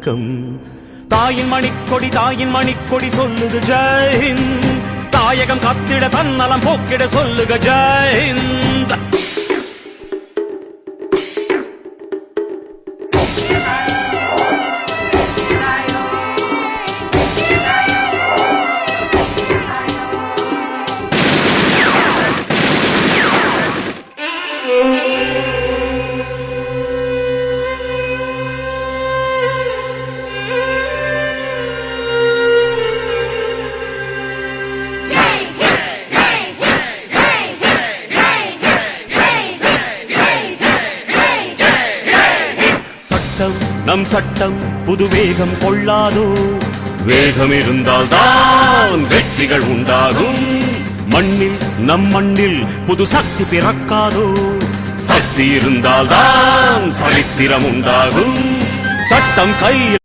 வணக்கம். தாயின் மணிக்கொடி சொல்லுது ஜெயஹிந்த். தாயகம் காத்திட தன்னலம் போக்கிட சொல்லுக ஜெயஹிந்த். நம் சட்டம் புது வேகம் கொள்ளாதோ. வேகம் இருந்தால் தான் வெற்றிகள் உண்டாகும். நம் மண்ணில் புது சக்தி பிறக்காதோ. சக்தி இருந்தால் தான் சரித்திரம் உண்டாகும். சட்டம் கையில்